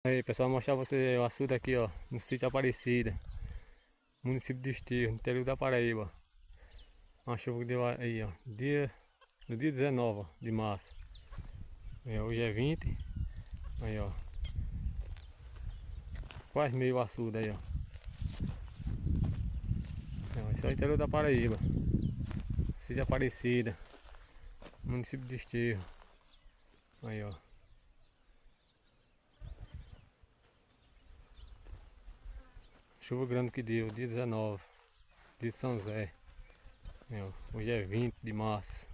Aí pessoal, vou mostrar pra você o açude aqui, ó, no sítio Aparecida, município de Esteio, interior da Paraíba. Uma chuva que deu aí, ó, no dia 19 ó, de março. Aí, ó, hoje é 20. Aí, ó, quase meio açude aí, ó. Esse é o interior da Paraíba, sítio Aparecida, município de Esteio. Aí, ó. Chuva grande que deu, dia 19, dia de São Zé. Aí, ó, hoje é 20 de março.